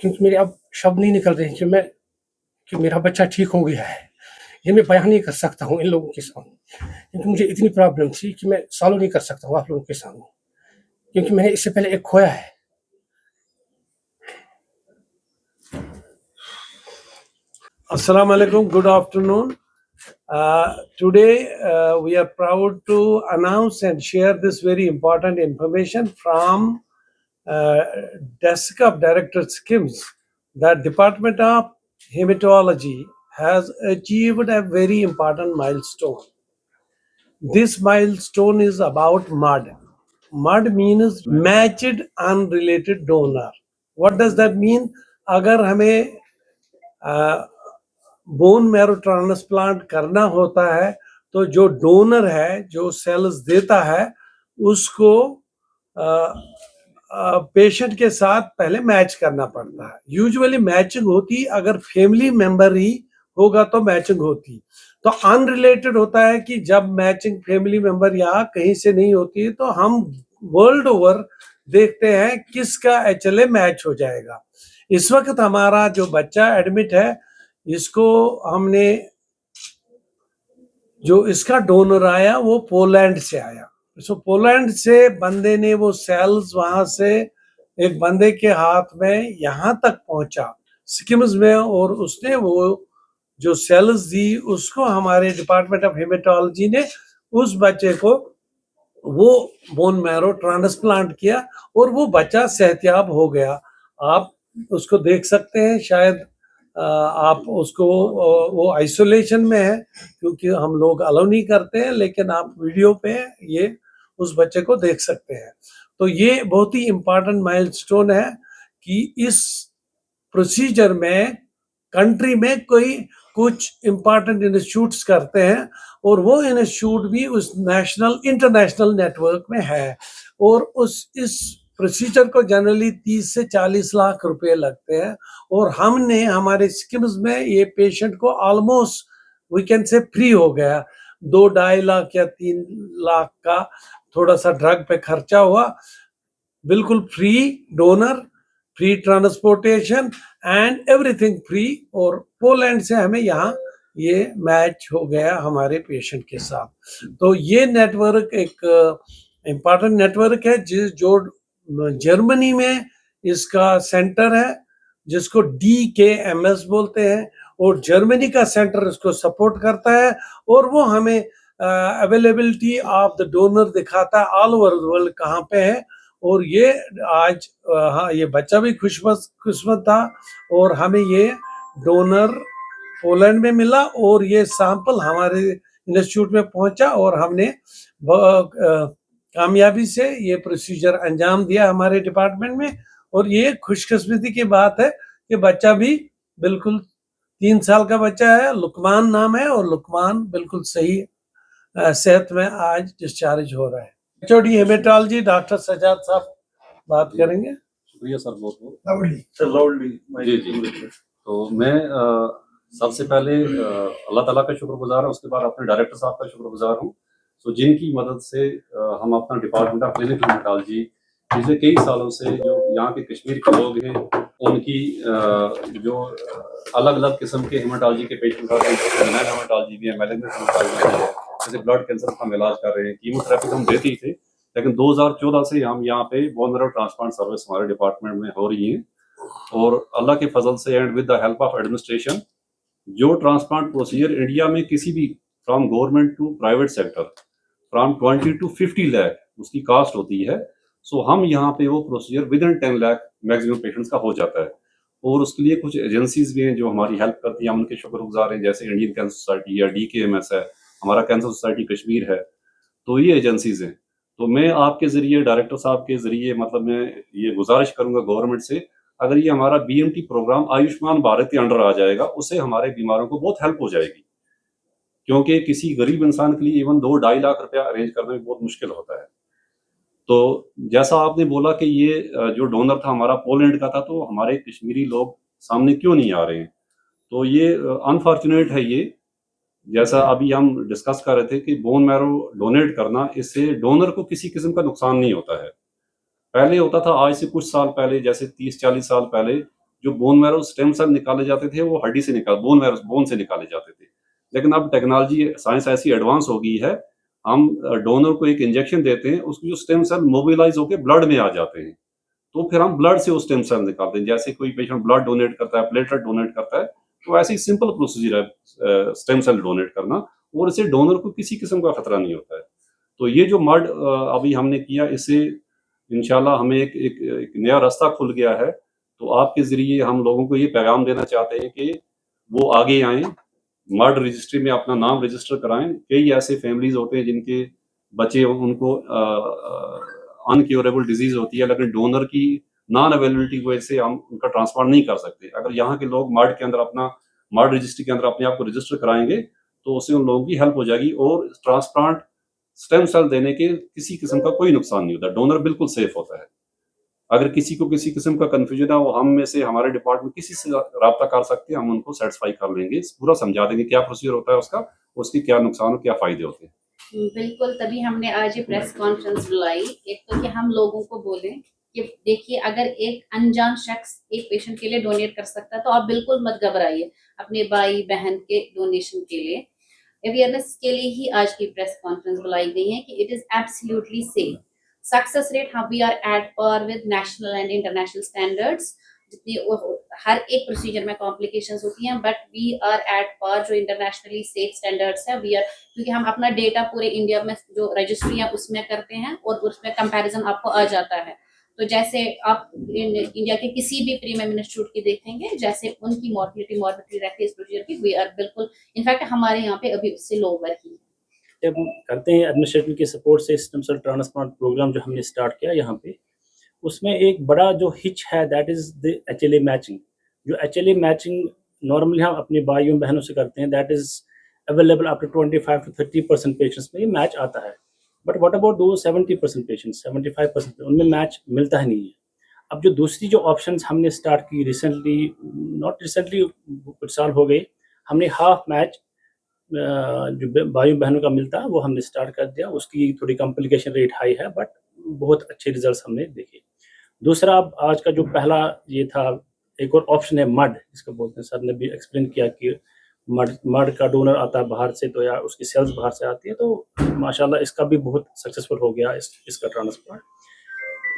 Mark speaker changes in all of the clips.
Speaker 1: क्योंकि मेरे अब शब्द नहीं निकल रहे हैं कि मेरा बच्चा ठीक हो गया है। ये मैं बयान नहीं कर सकता हूँ इन लोगों के सामने, क्योंकि मुझे इतनी प्रॉब्लम थी कि मैं सॉल्व नहीं कर सकता हूँ आप लोगों के सामने, क्योंकि मैंने इससे पहले एक खोया है।
Speaker 2: Assalamu alaikum, good afternoon. Today we are proud to announce and share this very important information from Desk of Director Schemes that Department of Hematology has achieved a very important milestone. This milestone is about MUD. MUD means matched unrelated donor. What does that mean? अगर हमें bone marrow transplant करना होता है तो जो donor है, जो sales देता है, उसको पेशेंट के साथ पहले मैच करना पड़ता है। यूजुअली मैचिंग होती अगर फैमिली मेंबर ही होगा तो मैचिंग होती, तो अनरिलेटेड होता है कि जब मैचिंग फैमिली मेंबर यहाँ कहीं से नहीं होती है तो हम वर्ल्ड ओवर देखते हैं किसका एचएलए मैच हो जाएगा। इस वक्त हमारा जो बच्चा एडमिट है, इसको हमने, जो इसका डोनर आया वो पोलैंड से आया। सो पोलैंड से बंदे ने वो सेल्स वहां से एक बंदे के हाथ में यहाँ तक पहुंचा स्किम्स में, और उसने वो जो सेल्स दी उसको हमारे डिपार्टमेंट ऑफ हेमेटोलॉजी ने उस बच्चे को वो बोन मैरो ट्रांसप्लांट किया और वो बच्चा सेहतयाब हो गया। आप उसको देख सकते हैं, शायद आप उसको, वो आइसोलेशन में है क्योंकि हम लोग अलाउ नहीं करते हैं, लेकिन आप वीडियो पे ये उस बच्चे को देख सकते हैं। तो ये बहुत ही इम्पोर्टेंट माइलस्टोन है कि इस प्रोसीजर में कंट्री में कोई कुछ इम्पोर्टेंट इंस्टीट्यूट्स करते हैं और वो इंस्टीट्यूट भी उस नेशनल इंटरनेशनल नेटवर्क में है, और इस प्रोसीजर को जनरली 30 से 40 लाख रुपए लगते हैं। और हमने हमारे स्कीम्स में ये पेशेंट को almost we can say free हो गया। 2-2.5 लाख या 3 लाख का थोड़ा सा ड्रग पे खर्चा हुआ, बिल्कुल free donor, free transportation and everything free. और पोलैंड से हमें यहाँ ये मैच हो गया हमारे पेशेंट के साथ। तो ये नेटवर्क एक इम्पॉर्टेंट नेटवर्क है जो जर्मनी में इसका सेंटर है, जिसको DKMS बोलते हैं, और जर्मनी का सेंटर इसको सपोर्ट करता है और वो हमें अवेलेबिलिटी ऑफ द डोनर दिखाता है ऑल ओवर वर्ल्ड कहाँ पे है। और ये आज हाँ, ये बच्चा भी खुशकिस्मत था और हमें ये डोनर पोलैंड में मिला और ये सैंपल हमारे इंस्टीट्यूट में पहुंचा और हमने कामयाबी से ये प्रोसीजर अंजाम दिया हमारे डिपार्टमेंट में। और ये खुशकिस्मती की बात है कि बच्चा भी बिल्कुल 3 साल का बच्चा है, लुकमान नाम है, और लुकमान बिल्कुल सही सेहत में आज डिस्चार्ज हो रहा है। एचओडी हेमेटोलॉजी डॉक्टर सजाद साहब बात करेंगे।
Speaker 3: शुक्रिया सर, बहुत बहुत लाउडली जी जी। तो मैं सबसे पहले अल्लाह ताला का शुक्रगुजार हूँ, उसके बाद अपने डायरेक्टर साहब का शुक्रगुजार हूँ, तो जिनकी मदद से हम अपना डिपार्टमेंट ऑफ क्लिनिकल हेमेटोलॉजी पिछले कई सालों से जो यहाँ के कश्मीर के लोग हैं उनकी जो अलग अलग किस्म के हेमेटोलॉजी के पेशेंट आते हैं, हेमेटोलॉजी भी है, मैलिग्नेंट हेमेटोलॉजी भी है, जैसे ब्लड कैंसर का हम इलाज कर रहे हैं, कीमोथेरेपी हम देते ही थे, लेकिन 2014 से हम यहाँ पे बोन मैरो ट्रांसप्लांट सर्विस हमारे डिपार्टमेंट में हो रही है। और अल्लाह के फजल से and with the help of administration, जो ट्रांसप्लांट प्रोसीजर इंडिया में किसी भी from government to private sector from 20 to 50 lakh उसकी कास्ट होती है, सो हम यहाँ पे वो procedure within 10 lakh maximum patients का हो जाता है। और उसके लिए कुछ एजेंसीज भी हैं जो हमारी हेल्प करती हैं, हम उनके शुक्रगुजार हैं, जैसे इंडियन कैंसर सोसाइटी या DKMS है, हमारा कैंसर सोसाइटी कश्मीर है, तो ये एजेंसीज हैं। तो मैं आपके जरिए, डायरेक्टर साहब के जरिए, मतलब मैं ये गुजारिश करूंगा गवर्नमेंट से, अगर ये हमारा BMT प्रोग्राम आयुष्मान भारत के अंडर आ जाएगा, उससे हमारे बीमारों को बहुत हेल्प हो जाएगी, क्योंकि किसी गरीब इंसान के लिए इवन 2-2.5 लाख रुपया अरेंज करना भी बहुत मुश्किल होता है। तो जैसा आपने बोला कि ये जो डोनर था हमारा पोलैंड का था, तो हमारे कश्मीरी लोग सामने क्यों नहीं आ रहे हैं, तो ये अनफॉर्चुनेट है। ये जैसा अभी हम डिस्कस कर रहे थे कि बोन मैरो डोनेट करना, इससे डोनर को किसी किस्म का नुकसान नहीं होता है। पहले होता था, आज से कुछ साल पहले, जैसे 30-40 साल पहले, जो बोन मैरो स्टेम सेल निकाले जाते थे वो हड्डी से बोन से निकाले जाते थे। लेकिन अब टेक्नोलॉजी साइंस ऐसी एडवांस हो गई है, हम डोनर को एक इंजेक्शन देते हैं, उसकी जो स्टेम सेल मोबिलाइज होकर ब्लड में आ जाते हैं, तो फिर हम ब्लड से वो स्टेम सेल निकालते हैं। जैसे कोई पेशेंट ब्लड डोनेट करता है, प्लेटलेट डोनेट करता है, तो ऐसे ही सिंपल प्रोसीजर है स्टेम सेल डोनेट करना, और इससे डोनर को किसी किस्म का खतरा नहीं होता है। तो ये जो मड अभी हमने किया, इससे इंशाल्लाह हमें एक नया रास्ता खुल गया है। तो आपके जरिए हम लोगों को ये पैगाम देना चाहते हैं कि वो आगे आएं, मर्ड रजिस्ट्री में अपना नाम रजिस्टर कराएं। कई ऐसे फैमिलीज होते हैं जिनके बच्चे, उनको अनक्योरेबल डिजीज होती है, लेकिन डोनर की नॉन अवेलेबिलिटी की वजह से हम उनका ट्रांसप्लांट नहीं कर सकते। अगर यहाँ के लोग मर्ड रजिस्ट्री के अंदर अपने आप को रजिस्टर कराएंगे तो उससे उन लोगों की हेल्प हो जाएगी, और ट्रांसप्लांट स्टेम सेल देने के किसी किस्म का कोई नुकसान नहीं होता, डोनर बिल्कुल सेफ होता है। अगर किसी को किसी किस्म का कंफ्यूजन है, वो हम में से हमारे डिपार्टमेंट किसी से राब्ता कर सकते हैं, हम उनको सेटिस्फाई कर लेंगे, पूरा समझा देंगे क्या प्रोसीजर होता है उसका, उसके क्या नुकसान और क्या फायदे होते हैं।
Speaker 4: बिल्कुल, तभी हमने आज ये प्रेस कॉन्फ्रेंस बुलाई। एक तो कि हम लोगों को बोलें कि देखिए, अगर एक अनजान शख्स एक पेशेंट के लिए डोनेट कर सकता है तो आप बिल्कुल मत घबराइए अपने भाई बहन के डोनेशन के लिए। अवेयरनेस के लिए ही आज की प्रेस कॉन्फ्रेंस बुलाई गई है कि it is absolutely safe. Success rate we are at par with national and international standards. जितनी हर एक प्रोसीजर में कॉम्प्लिकेशंस होती हैं, but we are at par जो इंटरनेशनली सेफ स्टैंडर्ड्स है। वी आर, क्योंकि हम अपना डेटा पूरे इंडिया में जो रजिस्ट्री है उसमें करते हैं और उसमें कंपैरिजन आपको आ जाता है। तो जैसे आप इंडिया के किसी भी प्रीमियम इंस्टीट्यूट की देखेंगे, जैसे उनकी मॉर्बिडिटी रहती है इस प्रोसीजर की, वी आर बिल्कुल, इनफैक्ट हमारे यहाँ पे अभी उससे लोअर ही है।
Speaker 5: हम करते हैं एडमिनिस्ट्रेशन के सपोर्ट से स्टेम सेल ट्रांसप्लांट प्रोग्राम जो हमने स्टार्ट किया यहाँ पे, उसमें एक बड़ा जो हिच है that is the HLA matching. जो HLA मैचिंग नॉर्मली हम अपने भाइयों बहनों से करते हैं, that is available up to 25 to 30% patients में ये मैच आता है। बट व्हाट अबाउट दो 70% पेशेंट्स, 75% उनमें मैच मिलता ही नहीं है। अब जो दूसरी जो ऑप्शंस हमने स्टार्ट की रिसेंटली, नॉट रिसेंटली, कुछ साल हो गए, हमने हाफ मैच जो भाइयों बहनों का मिलता है वो हमने स्टार्ट कर दिया। उसकी थोड़ी कॉम्प्लिकेशन रेट हाई है, बट बहुत अच्छे रिजल्ट्स हमने देखे। दूसरा, अब आज का जो पहला ये था, एक और ऑप्शन है मड, जिसको बोलते हैं, सर ने भी एक्सप्लेन किया कि मड का डोनर आता है बाहर से, तो या उसकी सेल्स बाहर से आती है, तो माशाल्लाह इसका भी बहुत सक्सेसफुल हो गया इसका ट्रांसप्लांट।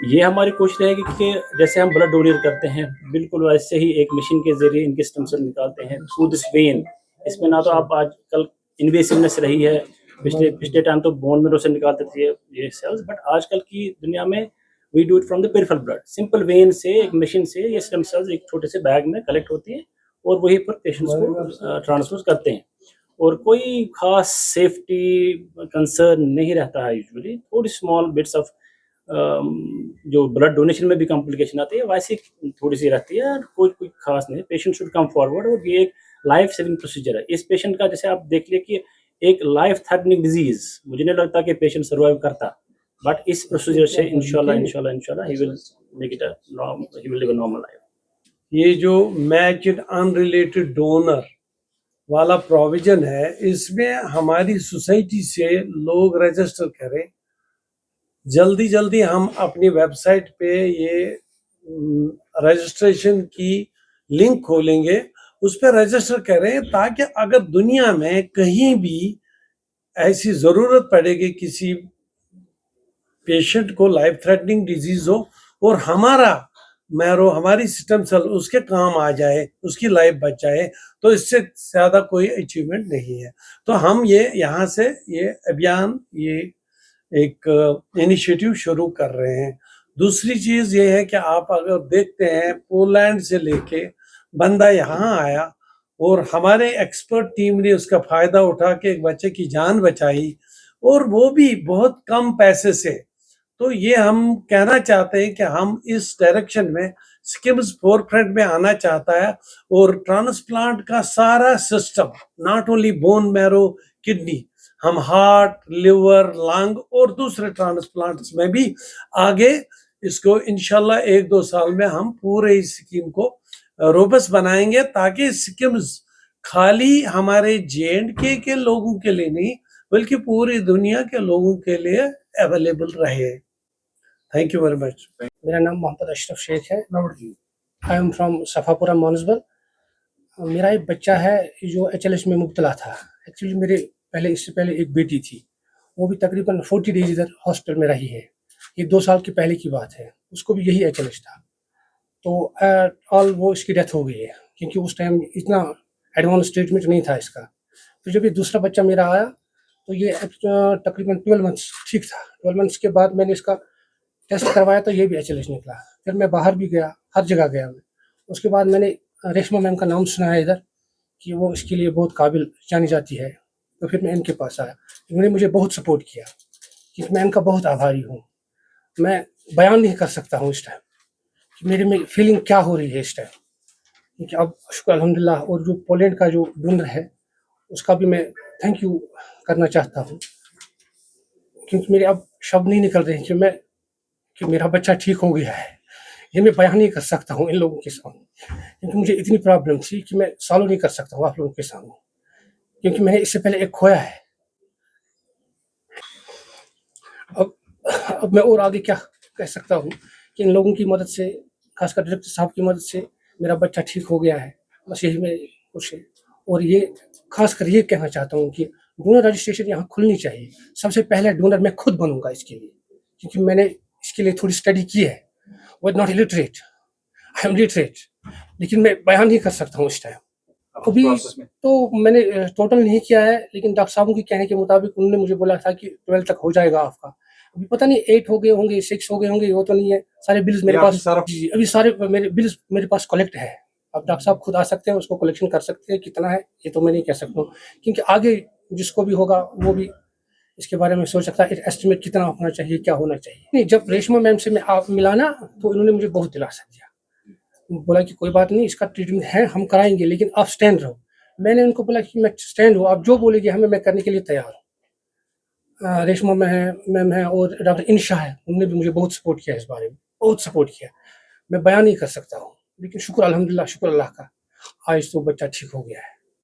Speaker 5: ये हमारी कोशिश रहेगी कि जैसे हम ब्लड डोनेट करते हैं, बिल्कुल वैसे ही एक मशीन के जरिए इनके स्टेम सेल निकालते हैं थ्रू दिस वेन। इसमें ना तो आप आजकल इन्वेसिवनेस रही है, पिछले टाइम तो बोन मैरो से निकालते थे ये सेल्स, बट आजकल की दुनिया में we do it from the peripheral blood, simple vein से, एक मशीन से ये स्टेम सेल्स एक छोटे से बैग में कलेक्ट होती है और वहीं पर पेशेंट्स को ट्रांसफर करते हैं। और कोई खास सेफ्टी कंसर्न नहीं रहता है। यूजुअली थोड़ी स्मॉल बिट्स ऑफ जो ब्लड डोनेशन में भी कॉम्प्लिकेशन आती है वैसे थोड़ी सी रहती है, कोई खास नहीं। पेशेंट शुड कम फॉरवर्ड, और ये एक लाइफ सेविंग प्रोसीजर है। इस पेशेंट का जैसे आप देख लिए कि एक लाइफ थ्रेटनिंग डिजीज, मुझे नहीं लगता कि पेशेंट सर्वाइव करता, बट इस प्रोसीजर से इंशाल्लाह he will make it he will live a normal life.
Speaker 2: ये जो मैच्ड अनरिलेटेड डोनर वाला प्रोविजन है, इसमें हमारी सोसाइटी से लोग रजिस्टर करें। जल्दी हम अपनी वेबसाइट पे ये रजिस्ट्रेशन की लिंक खोलेंगे, उस पर रजिस्टर करें, ताकि अगर दुनिया में कहीं भी ऐसी ज़रूरत पड़ेगी किसी पेशेंट को लाइफ थ्रेटनिंग डिजीज हो और हमारा मैरो, हमारी सिस्टम सेल उसके काम आ जाए, उसकी लाइफ बच जाए, तो इससे ज़्यादा कोई अचीवमेंट नहीं है। तो हम ये यहाँ से ये अभियान, ये एक इनिशिएटिव शुरू कर रहे हैं। दूसरी चीज़ ये है कि आप अगर देखते हैं, पोलैंड से लेके बंदा यहाँ आया और हमारे एक्सपर्ट टीम ने उसका फ़ायदा उठा के एक बच्चे की जान बचाई, और वो भी बहुत कम पैसे से। तो ये हम कहना चाहते हैं कि हम इस डायरेक्शन में, स्किम्स फोरफ्रंट में आना चाहता है, और ट्रांसप्लांट का सारा system, not only bone marrow, kidney, हम हार्ट, लिवर, लंग और दूसरे ट्रांसप्लांट्स में भी आगे इसको इंशाल्लाह 1-2 साल में हम पूरे इस स्कीम को रोबस्ट बनाएंगे, ताकि स्कीम्स खाली हमारे J&K के लोगों के लिए नहीं, बल्कि पूरी दुनिया के लोगों के लिए अवेलेबल रहे। Thank you very much.
Speaker 1: मेरा नाम मोहम्मद अशरफ शेख है। I am from Safapura Manasbal. मेरा एक बच्चा है जो HLH में मुब्तला था। एक्चुअली मेरे इससे पहले एक बेटी थी, वो भी तकरीबन 40 डेज इधर हॉस्पिटल में रही है। ये 2 साल की पहले की बात है, उसको भी यही HLH था। तो वो इसकी डेथ हो गई है, क्योंकि उस टाइम इतना एडवांस ट्रीटमेंट नहीं था इसका। तो जब ये दूसरा बच्चा मेरा आया तो ये तकरीबन 12 मंथ्स ठीक था। 12 मंथ्स के बाद मैंने इसका टेस्ट करवाया तो ये भी HLH निकला। फिर मैं बाहर भी गया, हर जगह गया मैं। उसके बाद मैंने रेशमा मैम का नाम सुना है इधर कि वो इसके लिए बहुत काबिल जानी जाती है, तो फिर मैं इनके पास आया। इन्होंने मुझे बहुत सपोर्ट किया, कि मैं इनका बहुत आभारी हूँ। मैं बयान नहीं कर सकता हूँ इस टाइम कि मेरे में फीलिंग क्या हो रही है इस टाइम, क्योंकि अब शुक्र अल्हम्दुलिल्लाह। और जो पोलैंड का जो डोनर है उसका भी मैं थैंक यू करना चाहता हूँ, क्योंकि मेरे अब शब्द नहीं निकल रहे हैं कि मेरा बच्चा ठीक हो गया है। ये मैं बयान नहीं कर सकता हूँ इन लोगों के सामने, क्योंकि मुझे इतनी प्रॉब्लम थी कि मैं सॉल्व नहीं कर सकता हूँ आप लोगों के सामने, क्योंकि मैंने इससे पहले एक खोया है। अब मैं और आगे क्या कह सकता हूँ कि इन लोगों की मदद से, खासकर डायरेक्टर साहब की मदद से मेरा बच्चा ठीक हो गया है। बस यही मैं कुछ है। और ये खासकर ये कहना चाहता हूँ कि डोनर रजिस्ट्रेशन यहाँ खुलनी चाहिए। सबसे पहले डोनर मैं खुद बनूंगा इसके लिए, क्योंकि मैंने इसके लिए थोड़ी स्टडी की है। वो not illiterate, I am literate, लेकिन मैं बयान नहीं कर सकता हूँ इस टाइम। अभी तो मैंने टोटल नहीं किया है, लेकिन डॉक्टर साहब के कहने के मुताबिक उन्होंने मुझे बोला था कि 12 तक हो जाएगा आपका। अभी पता नहीं 8 हो गए होंगे, 6 हो गए होंगे, वो तो नहीं है। सारे बिल्स मेरे पास, जी, अभी सारे मेरे बिल्स मेरे पास कलेक्ट है। अब डॉक्टर साहब खुद आ सकते हैं, उसको कलेक्शन कर सकते हैं। कितना है ये तो मैं नहीं कह सकता हूँ, क्योंकि आगे जिसको भी होगा वो भी इसके बारे में सोच सकता है एस्टिमेट कितना होना चाहिए, क्या होना चाहिए। नहीं, जब रेशमा मैम से मैं आप मिला ना, तो इन्होंने मुझे बहुत दिलासा दिया। बोला कि कोई बात नहीं, इसका ट्रीटमेंट है, हम कराएंगे, लेकिन आप स्टैंड रहो। मैंने उनको बोला कि मैं स्टैंड हूँ, आप जो बोलेगी हमें, मैं करने के लिए तैयार हूँ। रेशमा मैम है और डॉक्टर इनशा है, उन्होंने भी मुझे बहुत सपोर्ट किया इस बारे में, बहुत सपोर्ट किया। मैं बयान नहीं कर सकता हूँ, लेकिन शुक्र अल्हम्दुलिल्लाह, शुक्र अल्लाह का, आज तो बच्चा ठीक हो गया है।